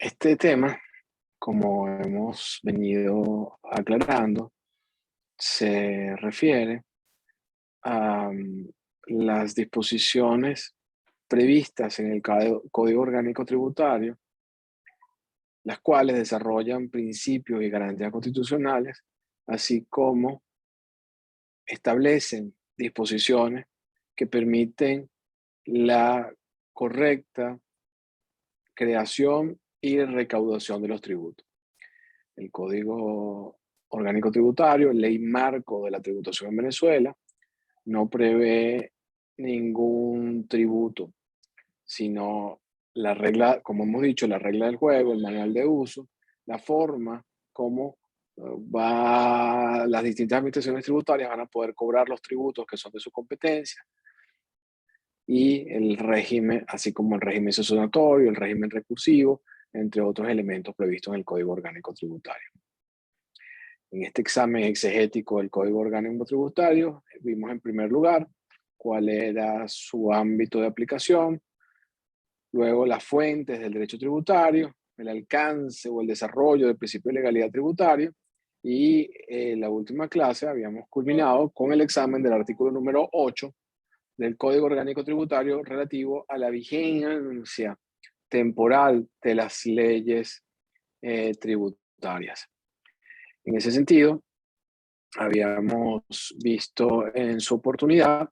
Este tema, como hemos venido aclarando, se refiere a las disposiciones previstas en el Código Orgánico Tributario, las cuales desarrollan principios y garantías constitucionales, así como establecen disposiciones que permiten la correcta creación y recaudación de los tributos. El Código Orgánico Tributario, ley marco de la tributación en Venezuela, no prevé ningún tributo, sino la regla, como hemos dicho, la regla del juego, el manual de uso, la forma como las distintas administraciones tributarias van a poder cobrar los tributos que son de su competencia y el régimen, así como el régimen sancionatorio, el régimen recursivo, entre otros elementos previstos en el Código Orgánico Tributario. En este examen exegético del Código Orgánico Tributario, vimos en primer lugar cuál era su ámbito de aplicación, luego las fuentes del derecho tributario, el alcance o el desarrollo del principio de legalidad tributaria, y en la última clase habíamos culminado con el examen del artículo número 8 del Código Orgánico Tributario relativo a la vigencia temporal de las leyes tributarias. En ese sentido, habíamos visto en su oportunidad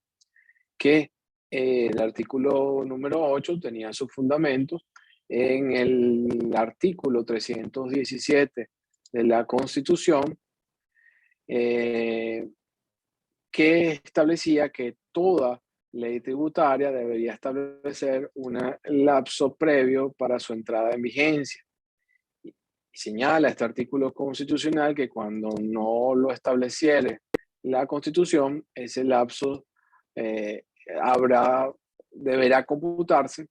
que el artículo número 8 tenía sus fundamentos en el artículo 317 de la Constitución, que establecía que toda ley tributaria debería establecer un lapso previo para su entrada en vigencia. Y señala este artículo constitucional que cuando no lo estableciere la Constitución, ese lapso deberá computarse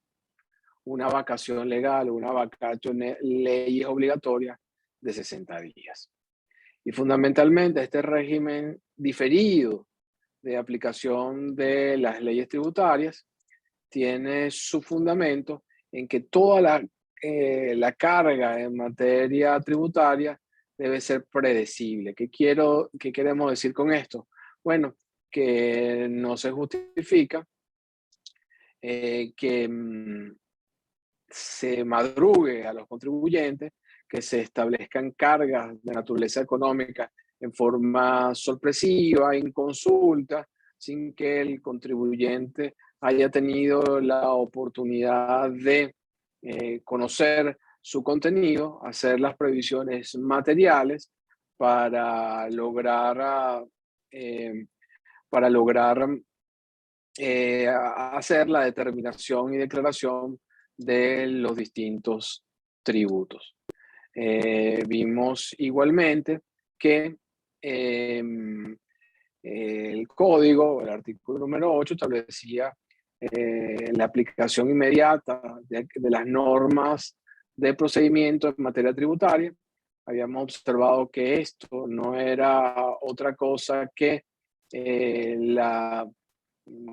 una vacación legal o una vacatio leyes obligatorias de 60 días. Y fundamentalmente este régimen diferido de aplicación de las leyes tributarias tiene su fundamento en que toda la carga en materia tributaria debe ser predecible. ¿Qué queremos decir con esto? Bueno, que no se justifica que se madrugue a los contribuyentes, que se establezcan cargas de naturaleza económica en forma sorpresiva, inconsulta, sin que el contribuyente haya tenido la oportunidad de conocer su contenido, hacer las previsiones materiales para lograr, eh, para lograr hacer la determinación y declaración de los distintos tributos. Vimos igualmente que el código, el artículo número 8, establecía la aplicación inmediata de las normas de procedimiento en materia tributaria. Habíamos observado que esto no era otra cosa que la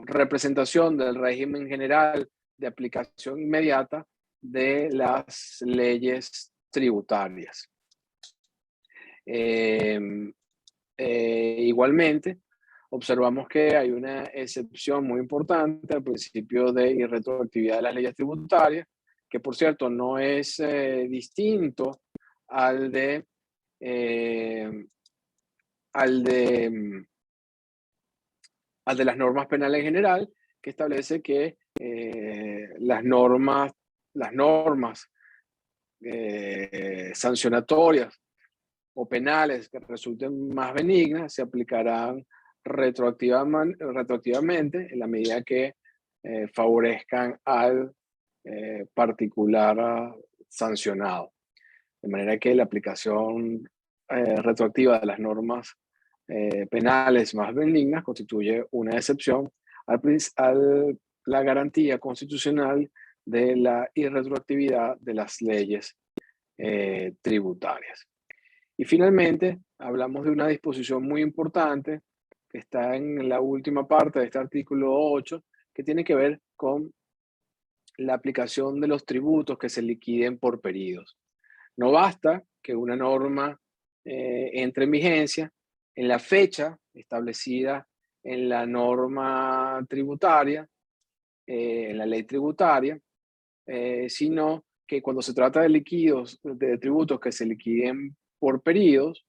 representación del régimen general de aplicación inmediata de las leyes tributarias. Igualmente, observamos que hay una excepción muy importante al principio de irretroactividad de las leyes tributarias, que por cierto no es distinto al de, al de al de las normas penales en general, que establece que las normas sancionatorias o penales que resulten más benignas se aplicarán retroactivamente en la medida que favorezcan al particular sancionado. De manera que la aplicación retroactiva de las normas penales más benignas constituye una excepción a la garantía constitucional de la irretroactividad de las leyes tributarias. Y finalmente, hablamos de una disposición muy importante que está en la última parte de este artículo 8, que tiene que ver con la aplicación de los tributos que se liquiden por periodos. No basta que una norma entre en vigencia en la fecha establecida en la norma tributaria, en la ley tributaria, sino que cuando se trata de liquidos, de tributos que se liquiden por periodos,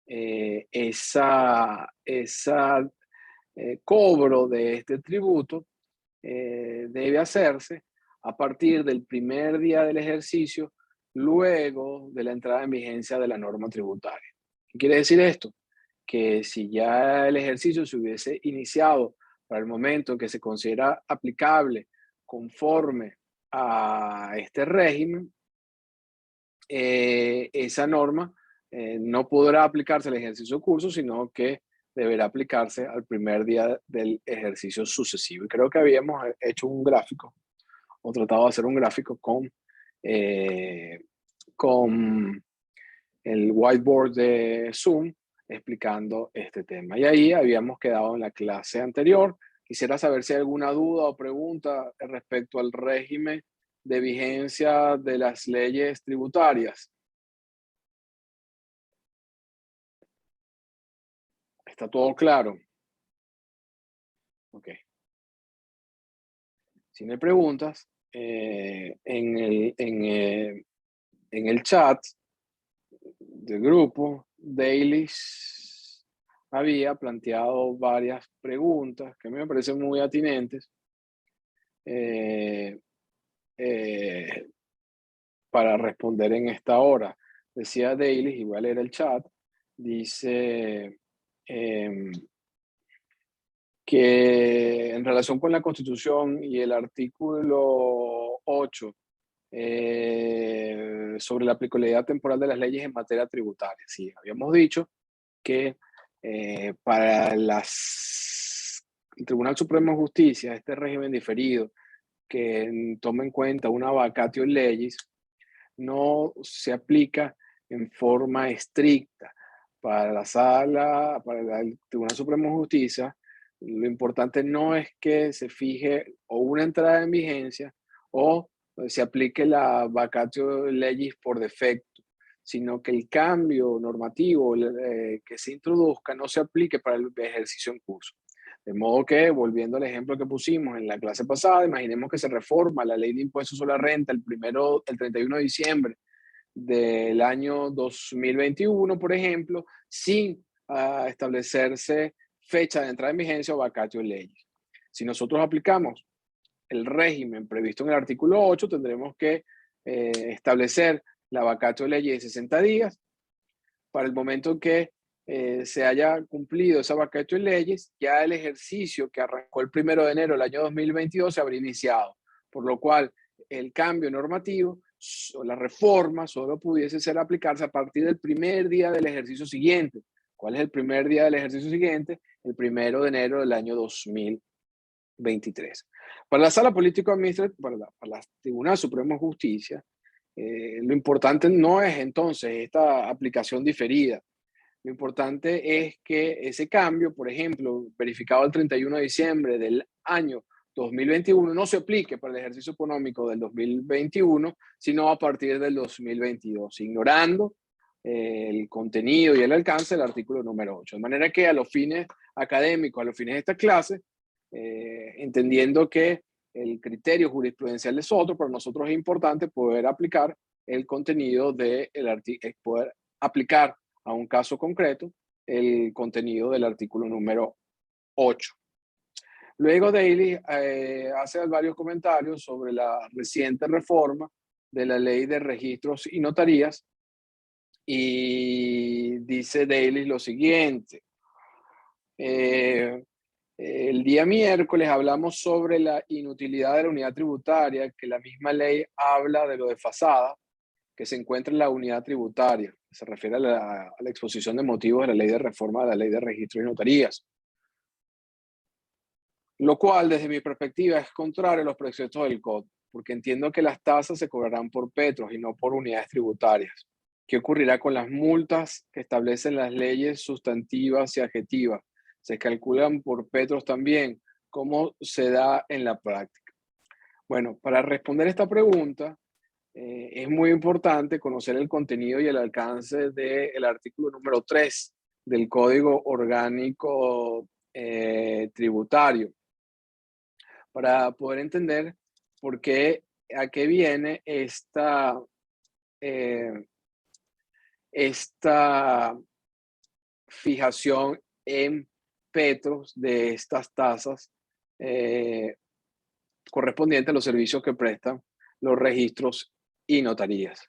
esa cobro de este tributo debe hacerse a partir del primer día del ejercicio, luego de la entrada en vigencia de la norma tributaria. ¿Qué quiere decir esto? Que si ya el ejercicio se hubiese iniciado para el momento en que se considera aplicable conforme a este régimen, esa norma no podrá aplicarse al ejercicio curso, sino que deberá aplicarse al primer día del ejercicio sucesivo. Y creo que habíamos hecho un gráfico, o tratado de hacer un gráfico eh, con el whiteboard de Zoom explicando este tema. Y ahí habíamos quedado en la clase anterior. Quisiera saber si hay alguna duda o pregunta respecto al régimen de vigencia de las leyes tributarias. ¿Está todo claro? Ok. Si me preguntas, en el chat del grupo, Dailies había planteado varias preguntas que me parecen muy atinentes eh, eh, para responder en esta hora. Decía Dailies, igual era el chat, dice que en relación con la Constitución y el artículo 8 sobre la aplicabilidad temporal de las leyes en materia tributaria. Sí, habíamos dicho que para el Tribunal Supremo de Justicia, este régimen diferido que toma en cuenta una vacatio legis, no se aplica en forma estricta. Para la sala, para el Tribunal Supremo de Justicia, lo importante no es que se fije o una entrada en vigencia o se aplique la vacatio legis por defecto, sino que el cambio normativo que se introduzca no se aplique para el ejercicio en curso. De modo que, volviendo al ejemplo que pusimos en la clase pasada, imaginemos que se reforma la ley de impuestos sobre la renta el 31 de diciembre del año 2021, por ejemplo, sin establecerse fecha de entrada en vigencia o vacatio de leyes. Si nosotros aplicamos el régimen previsto en el artículo 8, tendremos que establecer la vacatio de leyes de 60 días. Para el momento en que se haya cumplido esa vacatio de leyes, ya el ejercicio que arrancó el 1 de enero del año 2022 se habría iniciado, por lo cual el cambio normativo o la reforma solo pudiese ser aplicarse a partir del primer día del ejercicio siguiente. ¿Cuál es el primer día del ejercicio siguiente? El 1 de enero del año 2023. Para la Sala Político-Administrativa, para la Tribunal Supremo de Justicia, lo importante no es entonces esta aplicación diferida. Lo importante es que ese cambio, por ejemplo, verificado el 31 de diciembre del año 2021, no se aplique para el ejercicio económico del 2021, sino a partir del 2022, ignorando el contenido y el alcance del artículo número 8. De manera que a los fines académicos, a los fines de esta clase, entendiendo que el criterio jurisprudencial es otro, para nosotros es importante poder aplicar el contenido del artículo, poder aplicar a un caso concreto el contenido del artículo número 8. Luego Daly hace varios comentarios sobre la reciente reforma de la ley de registros y notarías y dice Daly lo siguiente. El día miércoles hablamos sobre la inutilidad de la unidad tributaria, que la misma ley habla de lo desfasada que se encuentra en la unidad tributaria. Se refiere a la exposición de motivos de la ley de reforma de la ley de registros y notarías. Lo cual, desde mi perspectiva, es contrario a los preceptos del COD, porque entiendo que las tasas se cobrarán por petros y no por unidades tributarias. ¿Qué ocurrirá con las multas que establecen las leyes sustantivas y adjetivas? ¿Se calculan por petros también? ¿Cómo se da en la práctica? Bueno, para responder esta pregunta, es muy importante conocer el contenido y el alcance del artículo número 3 del Código Orgánico Tributario, para poder entender por qué, a qué viene eh, esta fijación en petros de estas tasas eh, correspondientes a los servicios que prestan los registros y notarías.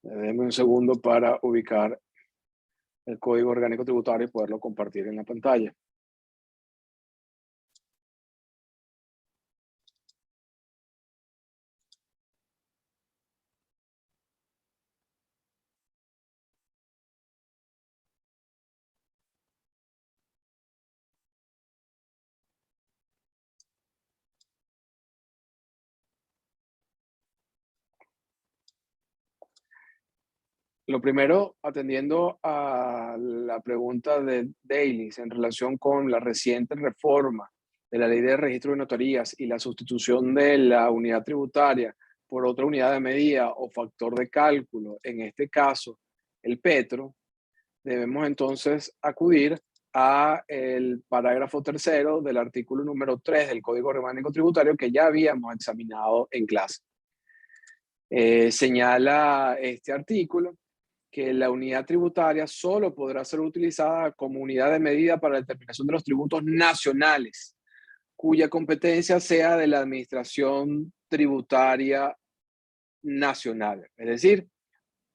Denme un segundo para ubicar el Código Orgánico Tributario y poderlo compartir en la pantalla. Lo primero, atendiendo a la pregunta de Dailies en relación con la reciente reforma de la ley de registro de notarías y la sustitución de la unidad tributaria por otra unidad de medida o factor de cálculo, en este caso el petro, debemos entonces acudir a el parágrafo tercero del artículo número 3 del Código Orgánico Tributario que ya habíamos examinado en clase. Señala este artículo que la unidad tributaria solo podrá ser utilizada como unidad de medida para la determinación de los tributos nacionales, cuya competencia sea de la Administración Tributaria Nacional, es decir,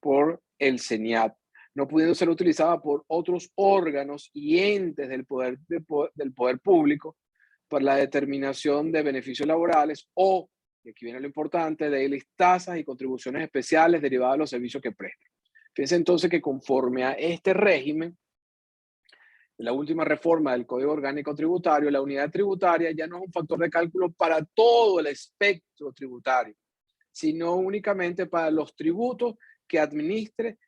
por el CENIAT, no pudiendo ser utilizada por otros órganos y entes del poder público para la determinación de beneficios laborales o, y aquí viene lo importante, de las tasas y contribuciones especiales derivadas de los servicios que prestan. Fíjense entonces que conforme a este régimen, la última reforma del Código Orgánico Tributario, la unidad tributaria ya no es un factor de cálculo para todo el espectro tributario, sino únicamente para los tributos que administre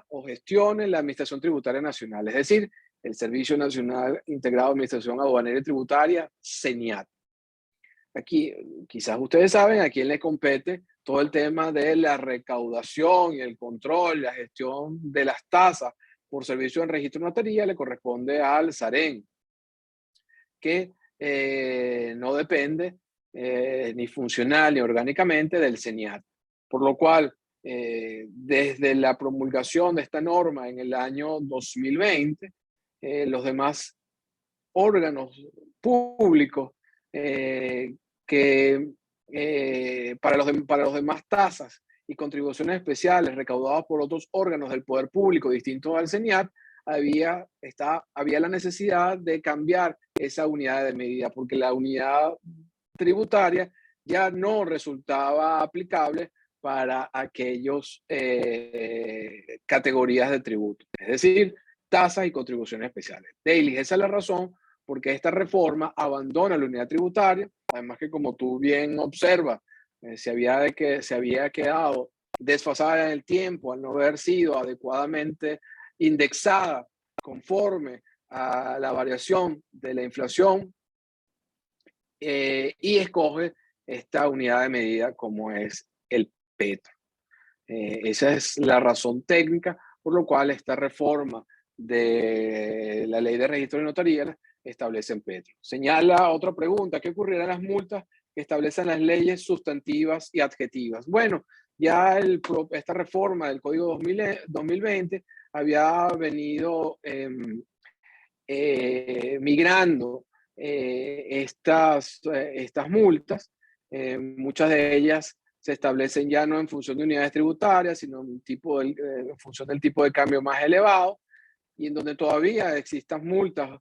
o gestione la Administración Tributaria Nacional, es decir, el Servicio Nacional Integrado de Administración Aduanera y Tributaria, CENIAT. Aquí, quizás ustedes saben a quién le compete todo el tema de la recaudación y el control, la gestión de las tasas por servicio en registro de notaría, le corresponde al SAREN, que no depende ni funcional ni orgánicamente del CENIAT. Por lo cual, desde la promulgación de esta norma en el año 2020, los demás órganos públicos que para los demás tasas y contribuciones especiales recaudadas por otros órganos del poder público distintos al CENIAT, había la necesidad de cambiar esa unidad de medida, porque la unidad tributaria ya no resultaba aplicable para aquellos categorías de tributo, es decir, tasas y contribuciones especiales. Daily, esa es la razón porque esta reforma abandona la unidad tributaria, además que como tú bien observas, se había quedado desfasada en el tiempo al no haber sido adecuadamente indexada conforme a la variación de la inflación y escoge esta unidad de medida como es el petro. Esa es la razón técnica por lo cual esta reforma de la ley de registro de notarías establece en petro. Señala otra pregunta, ¿qué ocurrirá en las multas que establecen las leyes sustantivas y adjetivas? Bueno, ya esta reforma del Código 2020 había venido migrando estas multas. Muchas de ellas se establecen ya no en función de unidades tributarias, sino en función del tipo de cambio más elevado, y en donde todavía existan multas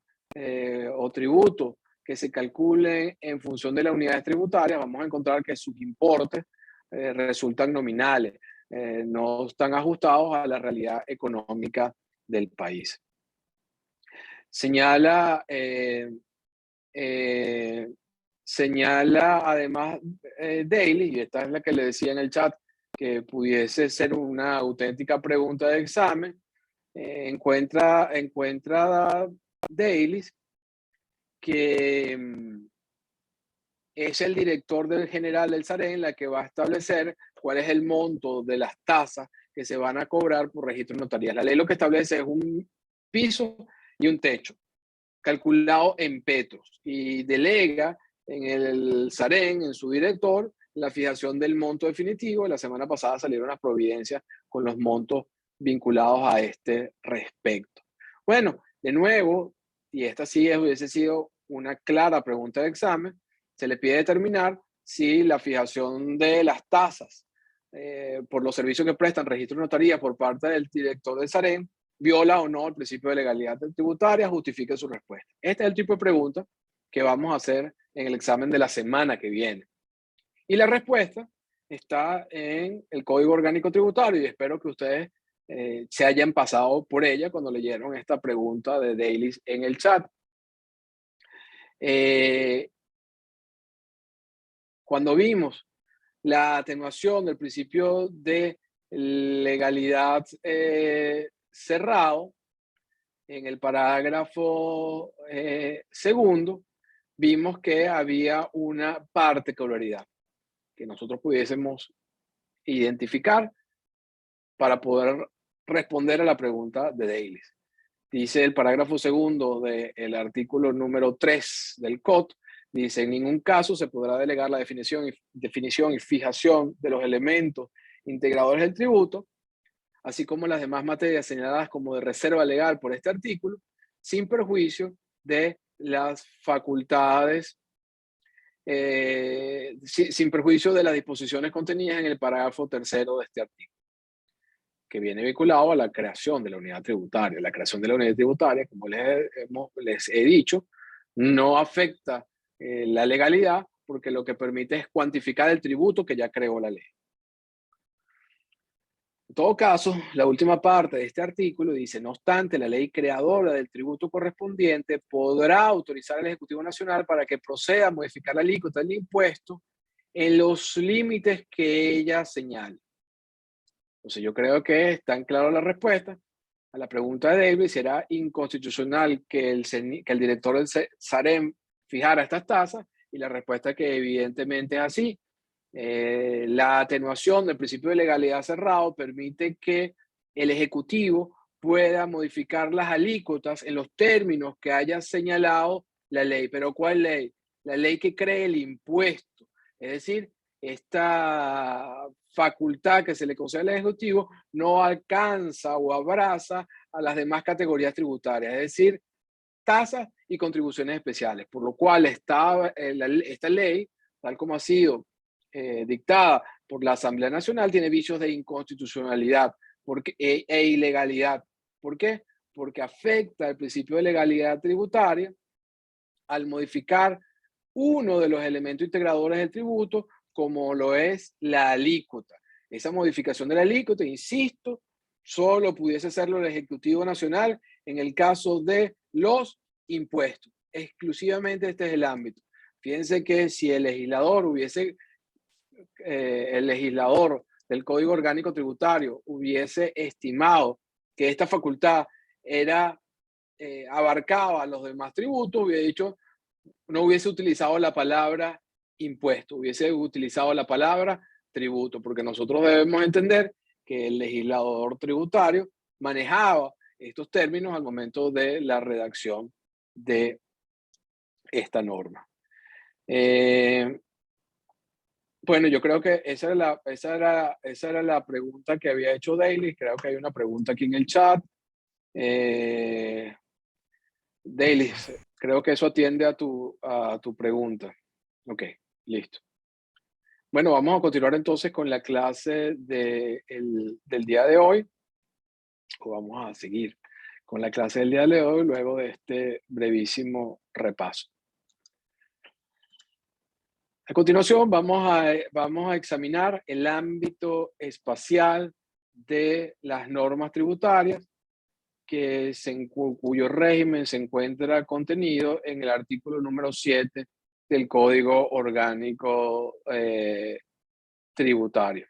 o tributos que se calculen en función de las unidades tributarias, vamos a encontrar que sus importes resultan nominales, no están ajustados a la realidad económica del país. Señala, señala además Daily, y esta es la que le decía en el chat, que pudiese ser una auténtica pregunta de examen, encuentra Dailies que es el director general del SAREN la que va a establecer cuál es el monto de las tasas que se van a cobrar por registro notarial. La ley lo que establece es un piso y un techo, calculado en petros, y delega en el SAREN, en su director, la fijación del monto definitivo. La semana pasada salieron las providencias con los montos vinculados a este respecto. Bueno, de nuevo, y esta sí hubiese sido una clara pregunta de examen, se le pide determinar si la fijación de las tasas por los servicios que prestan registro de notaría por parte del director del SAREN viola o no el principio de legalidad tributaria, justifique su respuesta. Este es el tipo de pregunta que vamos a hacer en el examen de la semana que viene. Y la respuesta está en el Código Orgánico Tributario y espero que ustedes se hayan pasado por ella cuando leyeron esta pregunta de Dailies en el chat. Cuando vimos la atenuación del principio de legalidad cerrado, en el parágrafo segundo, vimos que había una particularidad que nosotros pudiésemos identificar para poder responder a la pregunta de Dailies. Dice el parágrafo segundo del artículo número 3 del COT, dice, en ningún caso se podrá delegar la definición y fijación de los elementos integradores del tributo, así como las demás materias señaladas como de reserva legal por este artículo, sin perjuicio de las facultades, sin perjuicio de las disposiciones contenidas en el parágrafo tercero de este artículo, que viene vinculado a la creación de la unidad tributaria. La creación de la unidad tributaria, como les he dicho, no afecta la legalidad porque lo que permite es cuantificar el tributo que ya creó la ley. En todo caso, la última parte de este artículo dice, no obstante, la ley creadora del tributo correspondiente podrá autorizar al Ejecutivo Nacional para que proceda a modificar la alícuota del impuesto en los límites que ella señale. Entonces yo creo que está en claro la respuesta a la pregunta de David, si era inconstitucional que el director del SAREN fijara estas tasas, y la respuesta es que evidentemente es así. La atenuación del principio de legalidad cerrado permite que el Ejecutivo pueda modificar las alícuotas en los términos que haya señalado la ley. ¿Pero cuál ley? La ley que cree el impuesto. Es decir, esta facultad que se le concede al Ejecutivo no alcanza o abraza a las demás categorías tributarias, es decir, tasas y contribuciones especiales, por lo cual esta ley, tal como ha sido dictada por la Asamblea Nacional, tiene vicios de inconstitucionalidad e ilegalidad. ¿Por qué? Porque afecta el principio de legalidad tributaria al modificar uno de los elementos integradores del tributo, como lo es la alícuota. Esa modificación de la alícuota, insisto, solo pudiese hacerlo el Ejecutivo Nacional en el caso de los impuestos. Exclusivamente este es el ámbito. Fíjense que si el legislador el legislador del Código Orgánico Tributario hubiese estimado que esta facultad abarcaba los demás tributos, hubiera dicho, no hubiese utilizado la palabra impuesto, hubiese utilizado la palabra tributo, porque nosotros debemos entender que el legislador tributario manejaba estos términos al momento de la redacción de esta norma. Bueno, yo creo que esa era la pregunta que había hecho Daily. Creo que hay una pregunta aquí en el chat. Daily, creo que eso atiende a tu pregunta. Ok, listo. Bueno, vamos a continuar entonces con la clase del día de hoy. O vamos a seguir con la clase del día de hoy luego de este brevísimo repaso. A continuación, vamos a examinar el ámbito espacial de las normas tributarias cuyo régimen se encuentra contenido en el artículo número 7 del Código Orgánico Tributario.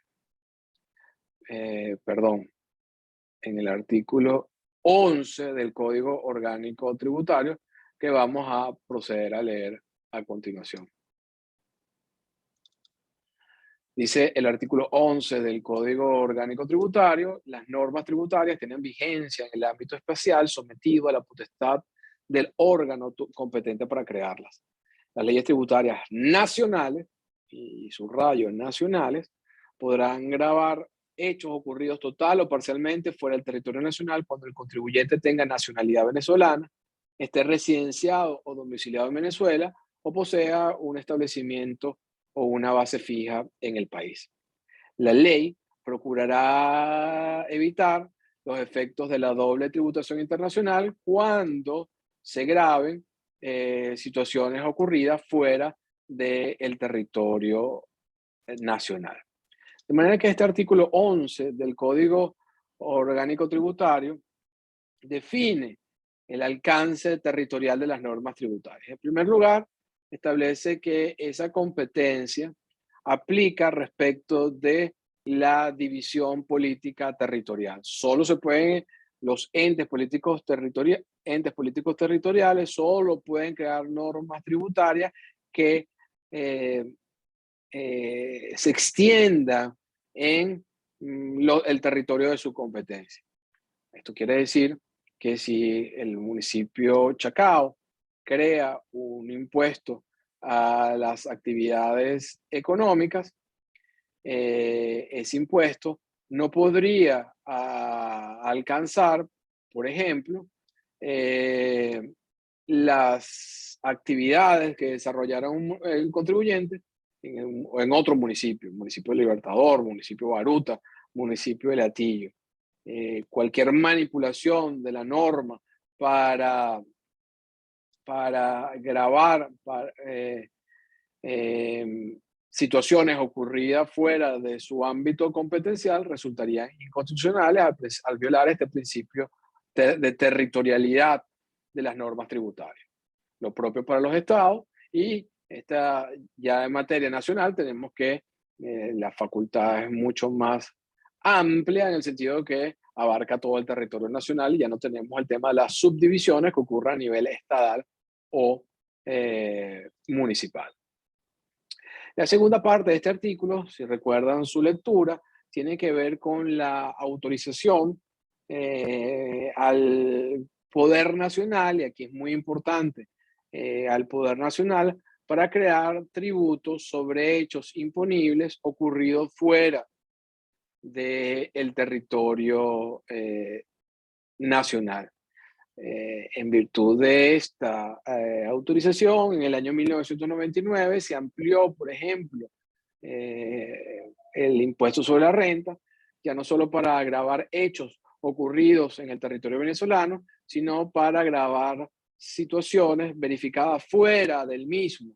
perdón, en el artículo 11 del Código Orgánico Tributario, que vamos a proceder a leer a continuación. Dice el artículo 11 del Código Orgánico Tributario: las normas tributarias tienen vigencia en el ámbito espacial sometido a la potestad del órgano competente para crearlas. Las leyes tributarias nacionales, y subrayo nacionales, podrán gravar hechos ocurridos total o parcialmente fuera del territorio nacional cuando el contribuyente tenga nacionalidad venezolana, esté residenciado o domiciliado en Venezuela o posea un establecimiento o una base fija en el país. La ley procurará evitar los efectos de la doble tributación internacional cuando se graben situaciones ocurridas fuera del territorio nacional. De manera que este artículo 11 del Código Orgánico Tributario define el alcance territorial de las normas tributarias. En primer lugar, establece que esa competencia aplica respecto de la división política territorial. Solo se pueden los entes políticos territoriales solo pueden crear normas tributarias que se extienda en el territorio de su competencia. Esto quiere decir que si el municipio Chacao crea un impuesto a las actividades económicas, ese impuesto no podría alcanzar, por ejemplo, las actividades que desarrollara el contribuyente en otro municipio, municipio de Libertador, municipio de Baruta, municipio de Latillo. Cualquier manipulación de la norma para gravar situaciones ocurridas fuera de su ámbito competencial resultarían inconstitucionales al violar este principio de territorialidad de las normas tributarias. Lo propio para los estados, y ya en materia nacional tenemos que la facultad es mucho más amplia en el sentido que abarca todo el territorio nacional y ya no tenemos el tema de las subdivisiones que ocurren a nivel estatal o municipal. La segunda parte de este artículo, si recuerdan su lectura, tiene que ver con la autorización al Poder Nacional, y aquí es muy importante, al Poder Nacional para crear tributos sobre hechos imponibles ocurridos fuera del territorio nacional. En virtud de esta autorización, en el año 1999 se amplió, por ejemplo, el impuesto sobre la renta, ya no solo para agravar hechos ocurridos en el territorio venezolano, sino para agravar situaciones verificadas fuera del mismo,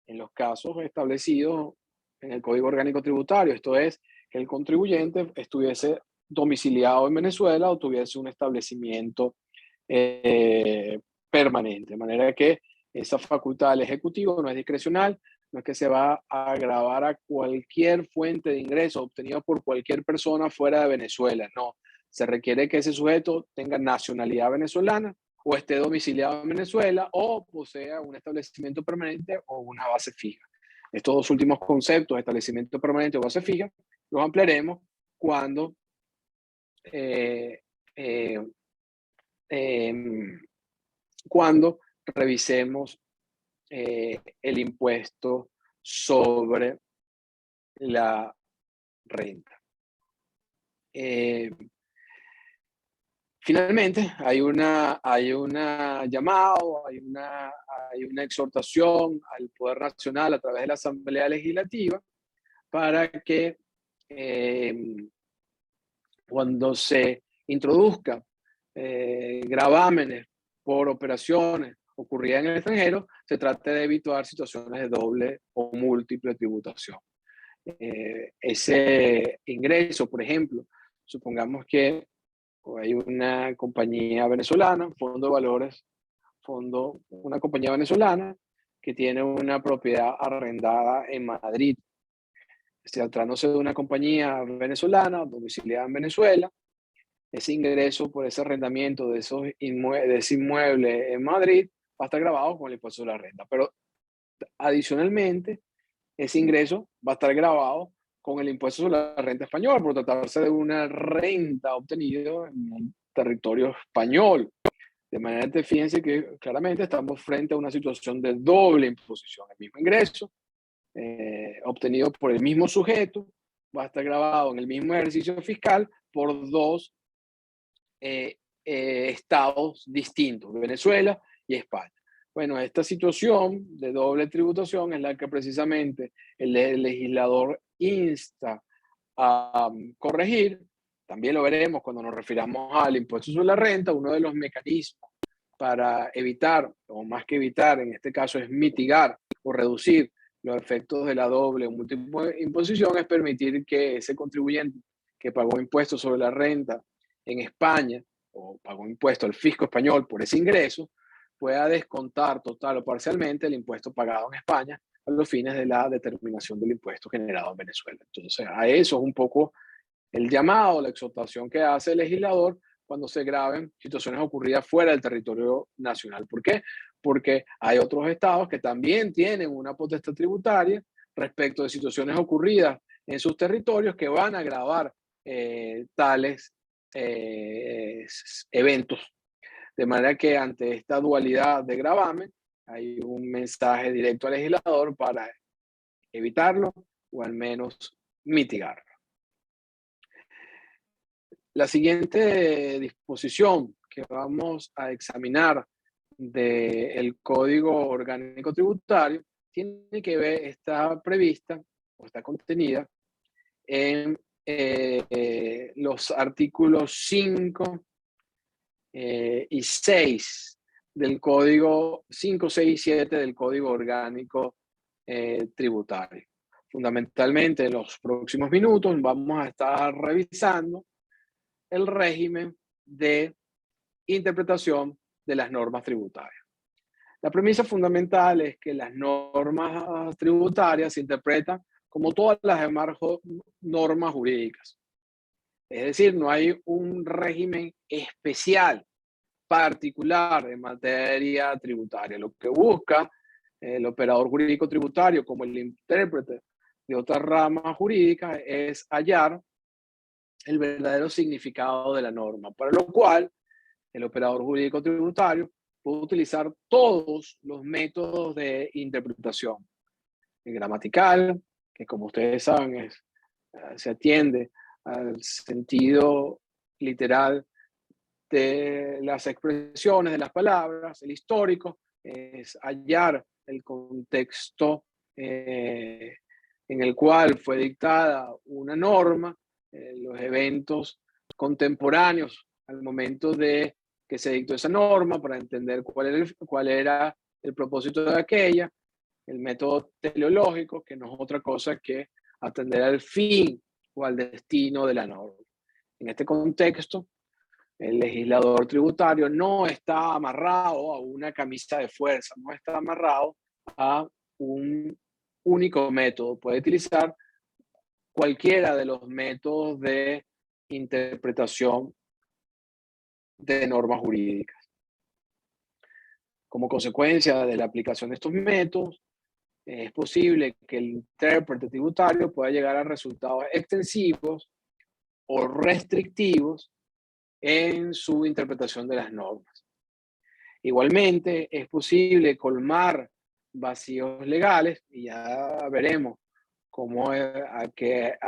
en los casos establecidos en el Código Orgánico Tributario. Esto es, que el contribuyente estuviese domiciliado en Venezuela o tuviese un establecimiento permanente. De manera que esa facultad del Ejecutivo no es discrecional, no es que se va a agravar a cualquier fuente de ingreso obtenida por cualquier persona fuera de Venezuela. No, se requiere que ese sujeto tenga nacionalidad venezolana o esté domiciliado en Venezuela o posea un establecimiento permanente o una base fija. Estos dos últimos conceptos, establecimiento permanente o base fija, los ampliaremos cuando cuando revisemos el impuesto sobre la renta. Finalmente, hay una llamado, hay una exhortación al Poder Nacional a través de la Asamblea Legislativa para que cuando se introduzca gravámenes por operaciones ocurridas en el extranjero, se trate de evitar situaciones de doble o múltiple tributación. Ese ingreso, por ejemplo, supongamos que hay una compañía venezolana, Fondo de Valores, una compañía venezolana que tiene una propiedad arrendada en Madrid. tratándose de una compañía venezolana domiciliada en Venezuela, ese ingreso por ese arrendamiento de ese inmueble en Madrid va a estar grabado con el impuesto sobre la renta. Pero adicionalmente, ese ingreso va a estar grabado con el impuesto sobre la renta español, por tratarse de una renta obtenida en un territorio español. De manera que fíjense que claramente estamos frente a una situación de doble imposición. El mismo ingreso obtenido por el mismo sujeto va a estar grabado en el mismo ejercicio fiscal por dos estados distintos, Venezuela y España. Bueno, esta situación de doble tributación es la que precisamente el legislador insta a corregir. También lo veremos cuando nos refiramos al impuesto sobre la renta. Uno de los mecanismos para evitar, o más que evitar, en este caso es mitigar o reducir los efectos de la doble o múltiple imposición, es permitir que ese contribuyente que pagó impuestos sobre la renta en España o pagó impuesto al fisco español por ese ingreso, pueda descontar total o parcialmente el impuesto pagado en España a los fines de la determinación del impuesto generado en Venezuela. Entonces, a eso es un poco el llamado, la exhortación que hace el legislador cuando se graben situaciones ocurridas fuera del territorio nacional. ¿Por qué? Porque hay otros estados que también tienen una potestad tributaria respecto de situaciones ocurridas en sus territorios que van a gravar tales eventos. De manera que ante esta dualidad de gravamen, hay un mensaje directo al legislador para evitarlo o al menos mitigarlo. La siguiente disposición que vamos a examinar del Código Orgánico Tributario tiene que ver, está prevista o está contenida en los artículos 5 y 6 del Código 5, 6 y 7 del Código Orgánico Tributario. Fundamentalmente, en los próximos minutos vamos a estar revisando el régimen de interpretación de las normas tributarias. La premisa fundamental es que las normas tributarias se interpretan como todas las demás normas jurídicas. Es decir, no hay un régimen especial, particular en materia tributaria. Lo que busca el operador jurídico tributario como el intérprete de otras ramas jurídicas es hallar el verdadero significado de la norma, para lo cual el operador jurídico tributario puede utilizar todos los métodos de interpretación. El gramatical, que como ustedes saben se atiende al sentido literal de las expresiones, de las palabras. El histórico es hallar el contexto en el cual fue dictada una norma, los eventos contemporáneos al momento de que se dictó esa norma para entender cuál era el propósito de aquella. El método teleológico, que no es otra cosa que atender al fin o al destino de la norma. En este contexto, el legislador tributario no está amarrado a una camisa de fuerza, no está amarrado a un único método. Puede utilizar cualquiera de los métodos de interpretación de normas jurídicas. Como consecuencia de la aplicación de estos métodos, es posible que el intérprete tributario pueda llegar a resultados extensivos o restrictivos en su interpretación de las normas. Igualmente, es posible colmar vacíos legales, y ya veremos cómo, qué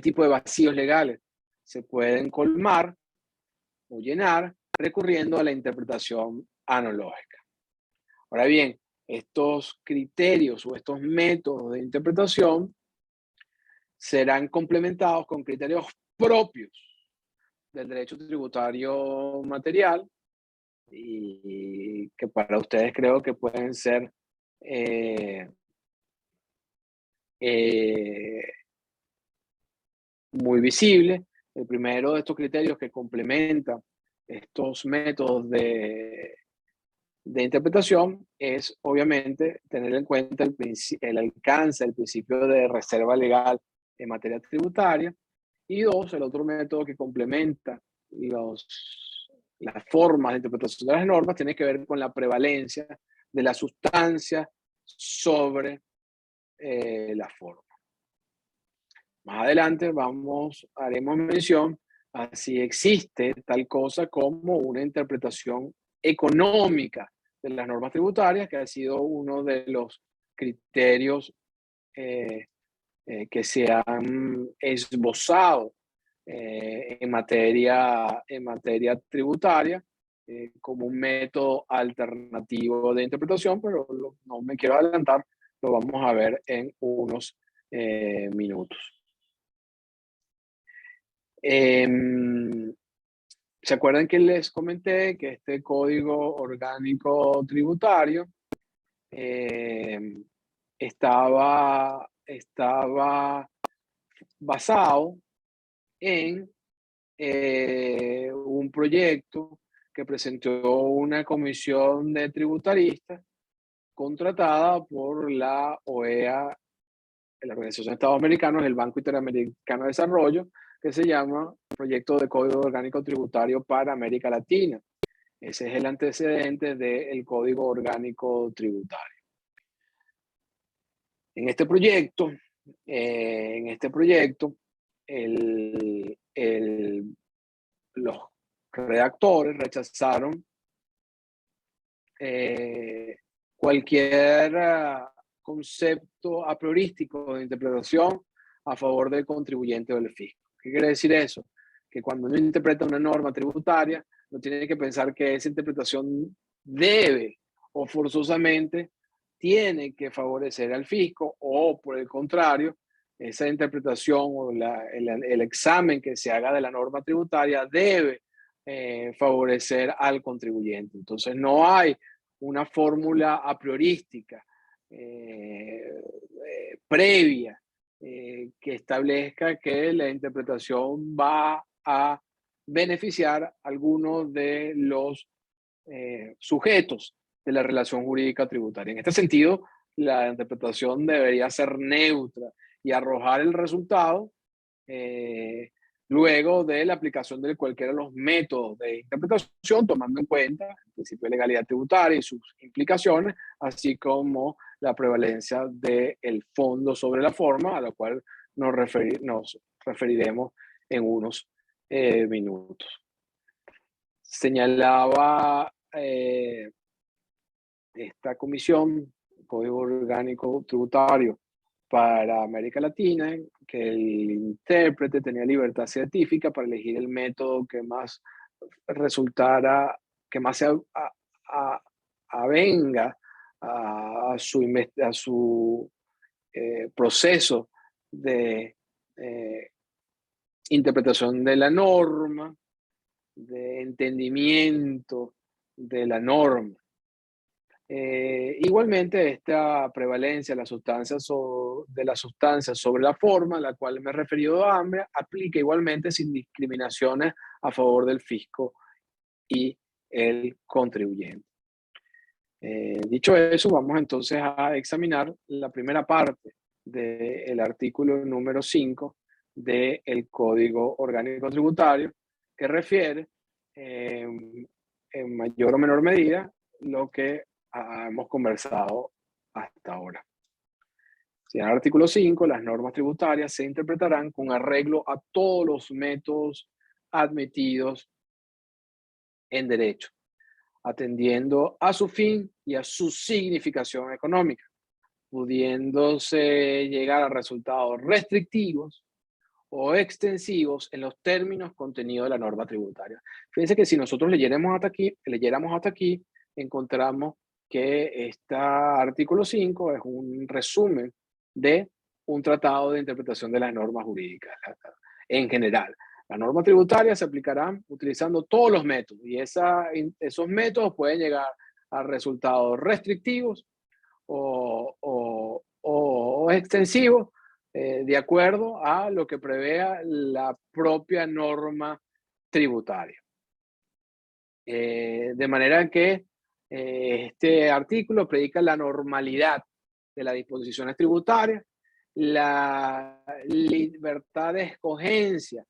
tipo de vacíos legales se pueden colmar o llenar recurriendo a la interpretación analógica. Ahora bien, estos criterios o estos métodos de interpretación serán complementados con criterios propios del derecho tributario material y que para ustedes creo que pueden ser muy visibles. El primero de estos criterios que complementa estos métodos de de interpretación es obviamente tener en cuenta el alcance del principio de reserva legal en materia tributaria. Y dos, el otro método que complementa las formas de interpretación de las normas tiene que ver con la prevalencia de la sustancia sobre la forma. Más adelante haremos mención a si existe tal cosa como una interpretación económica de las normas tributarias, que ha sido uno de los criterios que se han esbozado en materia tributaria como un método alternativo de interpretación, pero no me quiero adelantar, lo vamos a ver en unos minutos. ¿Se acuerdan que les comenté que este Código Orgánico Tributario estaba basado en un proyecto que presentó una comisión de tributaristas contratada por la OEA, la Organización de Estados Americanos, el Banco Interamericano de Desarrollo, que se llama Proyecto de Código Orgánico Tributario para América Latina. Ese es el antecedente del Código Orgánico Tributario. En este proyecto, los redactores rechazaron cualquier concepto a priorístico de interpretación a favor del contribuyente o del fisco. ¿Qué quiere decir eso? Que cuando uno interpreta una norma tributaria, no tiene que pensar que esa interpretación debe o forzosamente tiene que favorecer al fisco, o por el contrario, esa interpretación o el examen que se haga de la norma tributaria debe favorecer al contribuyente. Entonces no hay una fórmula a priorística previa que establezca que la interpretación va a beneficiar a algunos de los sujetos de la relación jurídica tributaria. En este sentido, la interpretación debería ser neutra y arrojar el resultado luego de la aplicación de cualquiera de los métodos de interpretación, tomando en cuenta el principio de legalidad tributaria y sus implicaciones, así como la prevalencia del fondo sobre la forma, a la cual nos referiremos en unos minutos. Señalaba esta comisión, Código Orgánico Tributario para América Latina, que el intérprete tenía libertad científica para elegir el método que más se avenga a su proceso de interpretación de la norma, de entendimiento de la norma. Igualmente, esta prevalencia de la sustancia sobre la forma, a la cual me he referido antes, aplica igualmente sin discriminaciones a favor del fisco y el contribuyente. Dicho eso, vamos entonces a examinar la primera parte del artículo número 5 del Código Orgánico Tributario, que refiere en mayor o menor medida lo que hemos conversado hasta ahora. En el artículo 5, las normas tributarias se interpretarán con arreglo a todos los métodos admitidos en derecho, atendiendo a su fin y a su significación económica, pudiéndose llegar a resultados restrictivos o extensivos en los términos contenidos de la norma tributaria. Fíjense que si nosotros leyéramos hasta aquí, encontramos que este artículo 5 es un resumen de un tratado de interpretación de las normas jurídicas en general. Las normas tributarias se aplicarán utilizando todos los métodos, y esos métodos pueden llegar a resultados restrictivos o extensivos, de acuerdo a lo que prevea la propia norma tributaria. De manera que Este artículo predica la normalidad de las disposiciones tributarias, la libertad de escogencia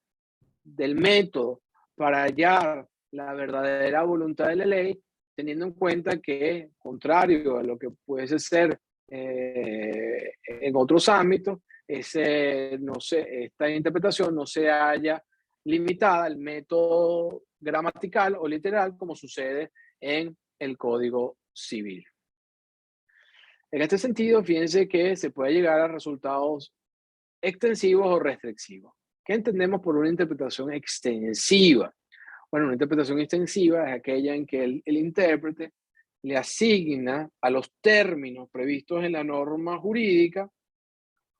del método para hallar la verdadera voluntad de la ley, teniendo en cuenta que, contrario a lo que puede ser en otros ámbitos, esta interpretación no se haya limitada al método gramatical o literal como sucede en el Código Civil. En este sentido, fíjense que se puede llegar a resultados extensivos o restrictivos. ¿Qué entendemos por una interpretación extensiva? Bueno, una interpretación extensiva es aquella en que el intérprete le asigna a los términos previstos en la norma jurídica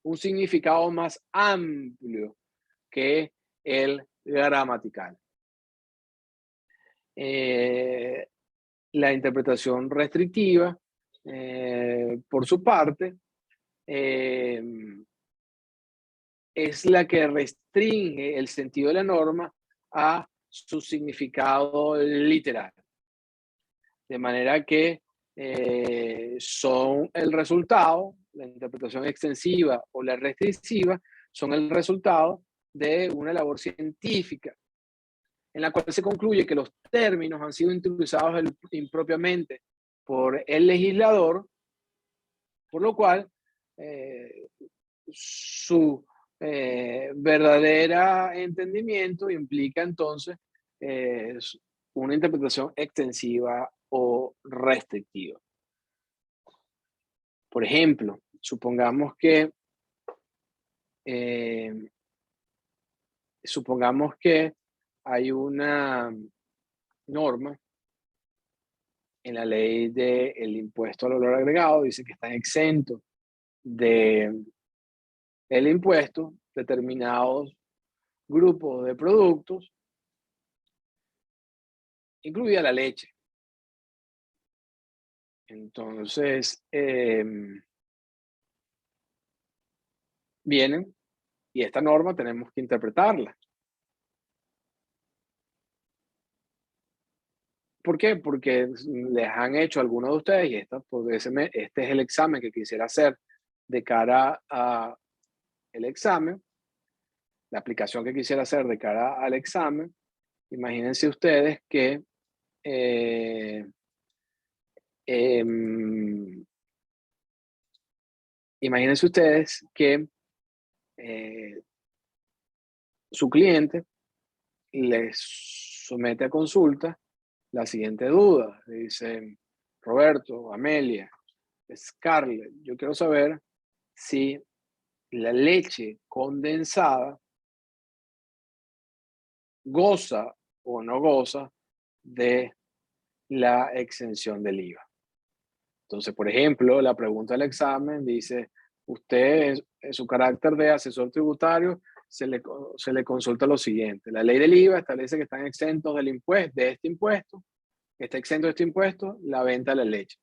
un significado más amplio que el gramatical. La interpretación restrictiva, por su parte, es la que restringe el sentido de la norma a su significado literal. De manera que son el resultado, la interpretación extensiva o la restrictiva, son el resultado de una labor científica en la cual se concluye que los términos han sido utilizados impropiamente por el legislador, por lo cual su verdadera entendimiento implica entonces una interpretación extensiva o restrictiva. Por ejemplo, supongamos que hay una norma en la ley del impuesto al valor agregado, dice que están exentos de el impuesto determinados grupos de productos, incluida la leche. Entonces, vienen y esta norma tenemos que interpretarla. ¿Por qué? Porque les han hecho algunos de ustedes, y este es el examen que quisiera hacer de cara a el examen, la aplicación que quisiera hacer de cara al examen. Imagínense ustedes que imagínense ustedes que su cliente les somete a consulta la siguiente duda. Dice: Roberto, Amelia, Scarlett, yo quiero saber si la leche condensada goza o no goza de la exención del IVA. Entonces, por ejemplo, la pregunta del examen dice: usted, en su carácter de asesor tributario, se le consulta lo siguiente. La ley del IVA establece que están exentos del impuesto, de este impuesto, está exento de este impuesto, la venta de la leche.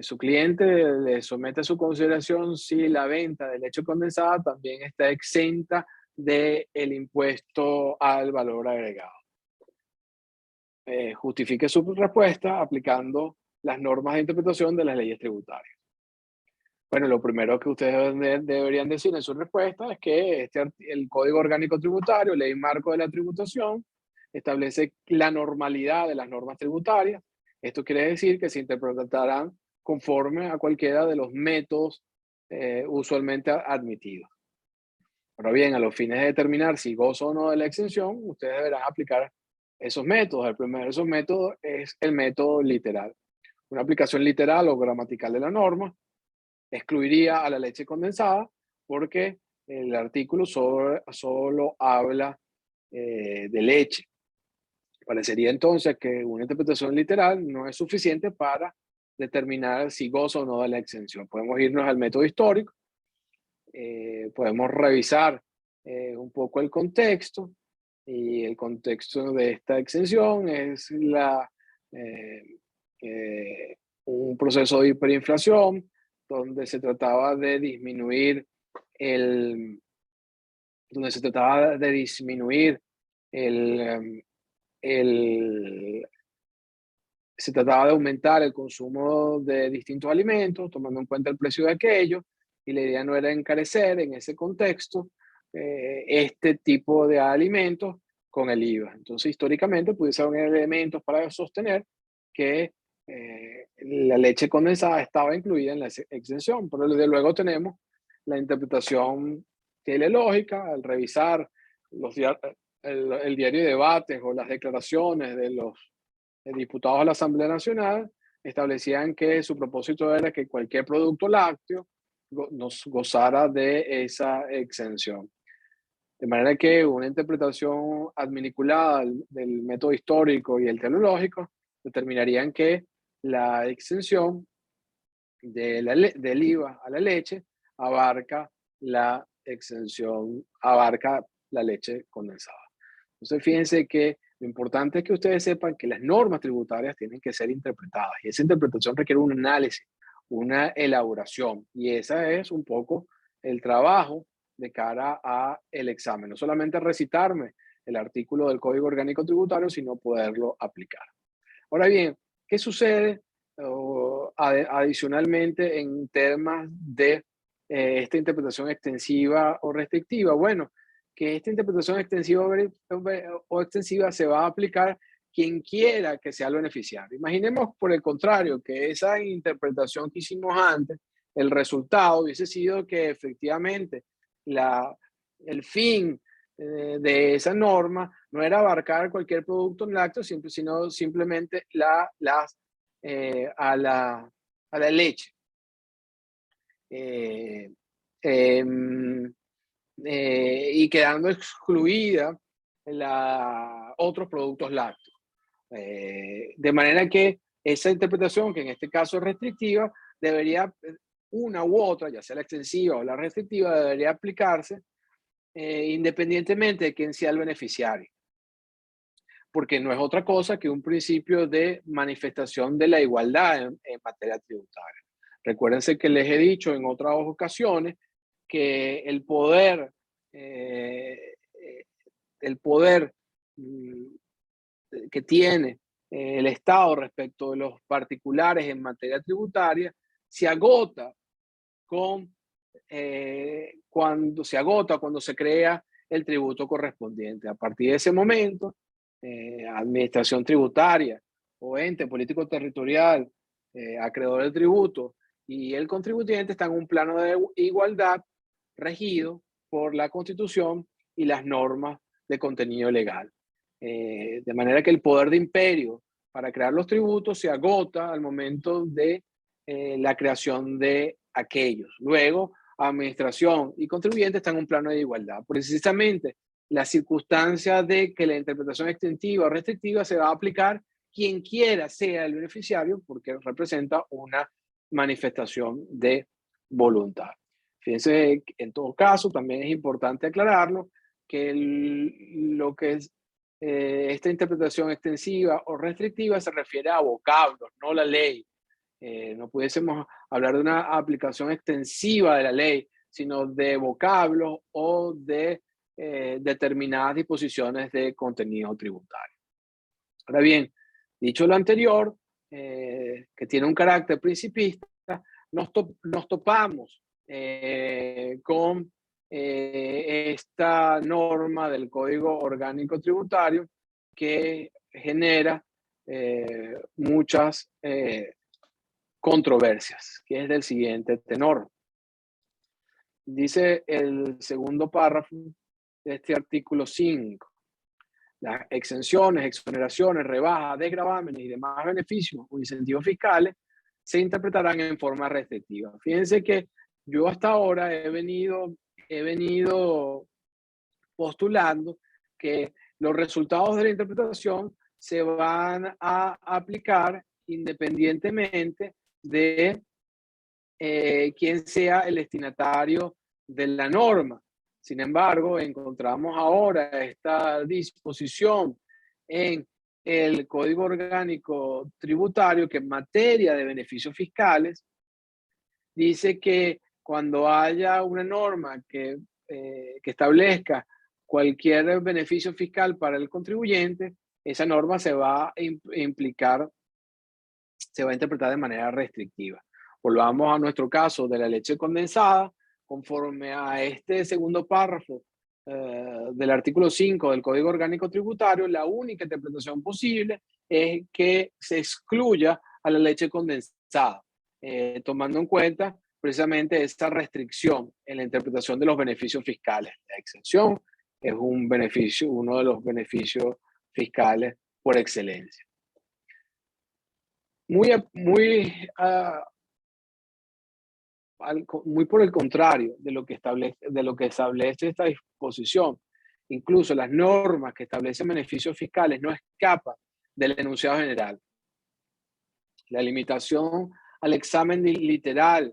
Su cliente le somete a su consideración si la venta de leche condensada también está exenta del impuesto al valor agregado. Justifique su respuesta aplicando las normas de interpretación de las leyes tributarias. Bueno, lo primero que ustedes deberían decir en su respuesta es que el Código Orgánico Tributario, Ley Marco de la Tributación, establece la normalidad de las normas tributarias. Esto quiere decir que se interpretarán conforme a cualquiera de los métodos usualmente admitidos. Ahora bien, a los fines de determinar si goza o no de la exención, ustedes deberán aplicar esos métodos. El primero de esos métodos es el método literal. Una aplicación literal o gramatical de la norma excluiría a la leche condensada porque el artículo solo habla de leche. Parecería entonces que una interpretación literal no es suficiente para determinar si goza o no de la exención. Podemos irnos al método histórico, podemos revisar un poco el contexto, y el contexto de esta exención es un proceso de hiperinflación donde se trataba de disminuir el, el se trataba de aumentar el consumo de distintos alimentos, tomando en cuenta el precio de aquellos, y la idea no era encarecer en ese contexto este tipo de alimentos con el IVA. Entonces, históricamente, pudiese haber elementos para sostener que la leche condensada estaba incluida en la exención, pero desde luego tenemos la interpretación teleológica al revisar el diario de debates o las declaraciones de los diputados a la Asamblea Nacional. Establecían que su propósito era que cualquier producto lácteo nos gozara de esa exención. De manera que una interpretación adminiculada del método histórico y el teleológico determinarían que la exención del IVA a la leche abarca la exención, abarca la leche condensada. Entonces, fíjense que lo importante es que ustedes sepan que las normas tributarias tienen que ser interpretadas y esa interpretación requiere un análisis, una elaboración, y ese es un poco el trabajo de cara a el examen. No solamente recitarme el artículo del Código Orgánico Tributario, sino poderlo aplicar. Ahora bien, ¿qué sucede adicionalmente en temas de esta interpretación extensiva o restrictiva? Bueno, que esta interpretación extensiva o extensiva se va a aplicar quien quiera que sea el beneficiario. Imaginemos, por el contrario, que esa interpretación que hicimos antes, el resultado hubiese sido que efectivamente el fin de esa norma no era abarcar cualquier producto lácteo, sino simplemente a la leche. Y quedando excluida otros productos lácteos. De manera que esa interpretación, que en este caso es restrictiva, debería, una u otra, ya sea la extensiva o la restrictiva, debería aplicarse independientemente de quién sea el beneficiario, porque no es otra cosa que un principio de manifestación de la igualdad en materia tributaria. Recuérdense que les he dicho en otras ocasiones que eh, el poder que tiene el Estado respecto de los particulares en materia tributaria se agota cuando se crea el tributo correspondiente. A partir de ese momento, administración tributaria o ente político territorial, acreedor del tributo y el contribuyente están en un plano de igualdad regido por la Constitución y las normas de contenido legal. De manera que el poder de imperio para crear los tributos se agota al momento de la creación de aquellos. Luego, administración y contribuyente están en un plano de igualdad. Precisamente la circunstancia de que la interpretación extensiva o restrictiva se va a aplicar quien quiera sea el beneficiario, porque representa una manifestación de voluntad. Fíjense, en todo caso, también es importante aclararlo, que lo que es esta interpretación extensiva o restrictiva se refiere a vocablos, no la ley. No pudiésemos hablar de una aplicación extensiva de la ley, sino de vocablos o de determinadas disposiciones de contenido tributario. Ahora bien, dicho lo anterior, que tiene un carácter principista, nos topamos con esta norma del Código Orgánico Tributario que genera muchas controversias, que es del siguiente tenor. Dice el segundo párrafo de este artículo 5. Las exenciones, exoneraciones, rebajas, desgravámenes y demás beneficios o incentivos fiscales se interpretarán en forma restrictiva. Fíjense que yo hasta ahora he venido postulando que los resultados de la interpretación se van a aplicar independientemente de quién sea el destinatario de la norma. Sin embargo, encontramos ahora esta disposición en el Código Orgánico Tributario que en materia de beneficios fiscales dice que cuando haya una norma que establezca cualquier beneficio fiscal para el contribuyente, esa norma se va a implicar se va a interpretar de manera restrictiva. Volvamos a nuestro caso de la leche condensada, conforme a este segundo párrafo del artículo 5 del Código Orgánico Tributario, la única interpretación posible es que se excluya a la leche condensada, tomando en cuenta precisamente esta restricción en la interpretación de los beneficios fiscales. La exención es un beneficio, uno de los beneficios fiscales por excelencia. Muy por el contrario de lo que establece esta disposición. Incluso las normas que establecen beneficios fiscales no escapan del enunciado general. La limitación al examen literal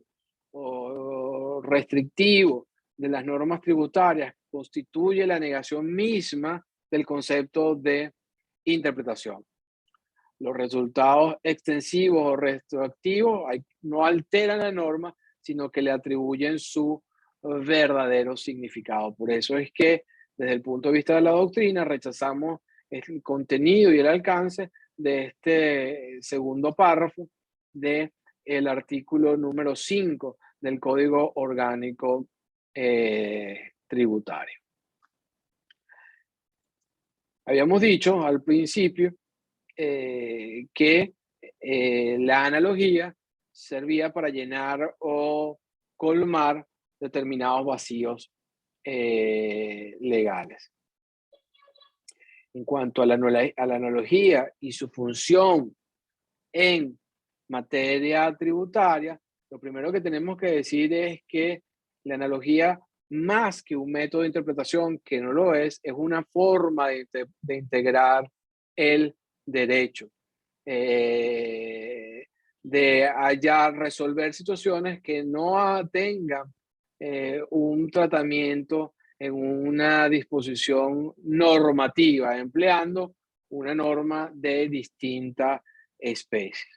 o restrictivo de las normas tributarias constituye la negación misma del concepto de interpretación. Los resultados extensivos o retroactivos no alteran la norma, sino que le atribuyen su verdadero significado. Por eso es que, desde el punto de vista de la doctrina, rechazamos el contenido y el alcance de este segundo párrafo del artículo número 5 del Código Orgánico Tributario. Habíamos dicho al principio que la analogía servía para llenar o colmar determinados vacíos legales. En cuanto a la analogía y su función en materia tributaria, lo primero que tenemos que decir es que la analogía, más que un método de interpretación, que no lo es una forma de integrar el derecho, de resolver situaciones que no tengan un tratamiento en una disposición normativa, empleando una norma de distinta especie.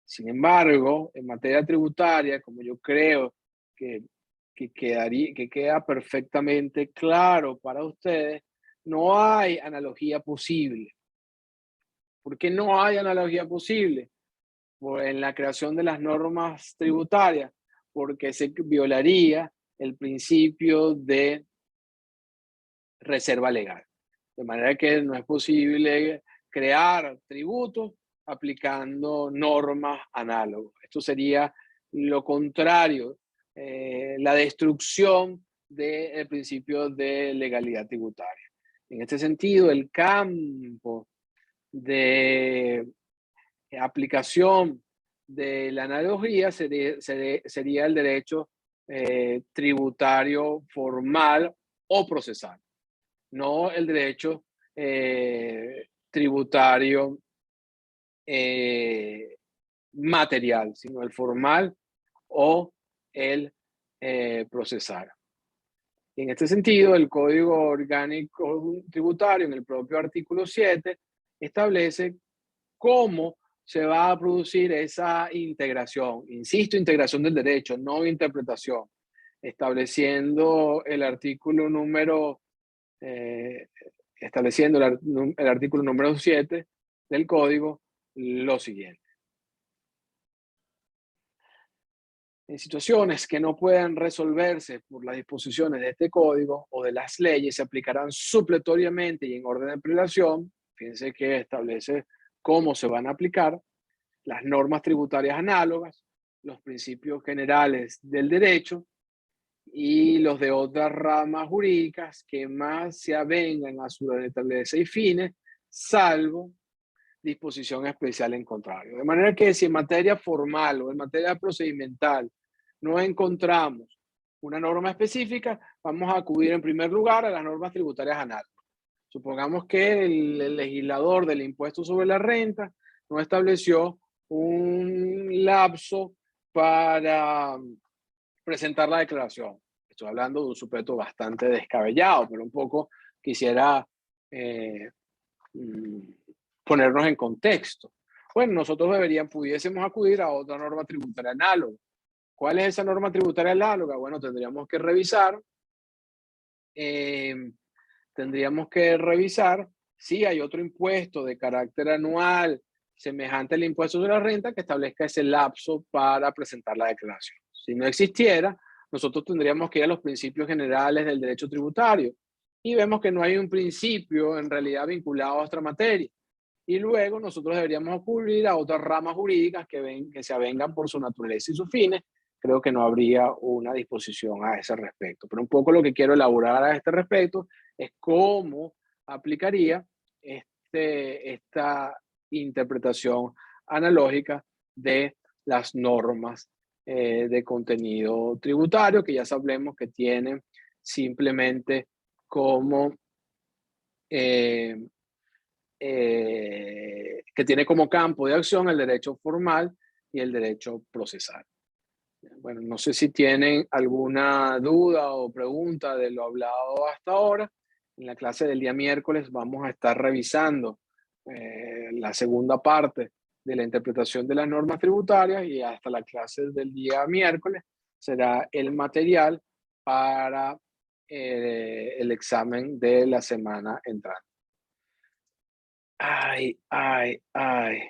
Sin embargo, en materia tributaria, como yo creo que queda perfectamente claro para ustedes, no hay analogía posible. ¿Por qué no hay analogía posible? En la creación de las normas tributarias, porque se violaría el principio de reserva legal. De manera que no es posible crear tributos aplicando normas análogas. Esto sería lo contrario, la destrucción del principio de legalidad tributaria. En este sentido, el campo de aplicación de la analogía sería el derecho tributario formal o procesal, no el derecho tributario material, sino el formal o el procesal. En este sentido, el Código Orgánico Tributario, en el propio artículo 7, establece cómo se va a producir esa integración. Insisto, integración del derecho, no interpretación. Estableciendo el artículo número, el artículo número 7 del código, lo siguiente. En situaciones que no puedan resolverse por las disposiciones de este código o de las leyes, se aplicarán supletoriamente y en orden de prelación. Fíjense que establece cómo se van a aplicar las normas tributarias análogas, los principios generales del derecho y los de otras ramas jurídicas que más se avengan a su naturaleza y fines, salvo disposición especial en contrario. De manera que si en materia formal o en materia procedimental no encontramos una norma específica, vamos a acudir en primer lugar a las normas tributarias análogas. Supongamos que el legislador del impuesto sobre la renta no estableció un lapso para presentar la declaración. Estoy hablando de un sujeto bastante descabellado, pero un poco quisiera ponernos en contexto. Bueno, nosotros pudiésemos acudir a otra norma tributaria análoga. ¿Cuál es esa norma tributaria análoga? Bueno, tendríamos que revisar si hay otro impuesto de carácter anual semejante al impuesto sobre la renta que establezca ese lapso para presentar la declaración. Si no existiera, nosotros tendríamos que ir a los principios generales del derecho tributario y vemos que no hay un principio en realidad vinculado a otra materia. Y luego nosotros deberíamos ocurrir a otras ramas jurídicas que se avengan por su naturaleza y sus fines. Creo que no habría una disposición a ese respecto. Pero un poco lo que quiero elaborar a este respecto es cómo aplicaría esta interpretación analógica de las normas de contenido tributario, que ya sabemos que tienen simplemente como eh, que tiene como campo de acción el derecho formal y el derecho procesal. Bueno, no sé si tienen alguna duda o pregunta de lo hablado hasta ahora. En la clase del día miércoles vamos a estar revisando la segunda parte de la interpretación de las normas tributarias y hasta la clase del día miércoles será el material para el examen de la semana entrante. Ay, ay, ay.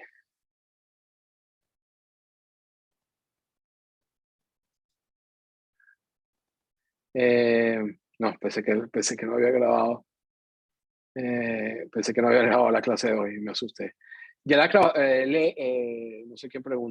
Eh, no, pensé que no había grabado. Pensé que no había grabado la clase de hoy, me asusté. Ya no sé quién preguntó.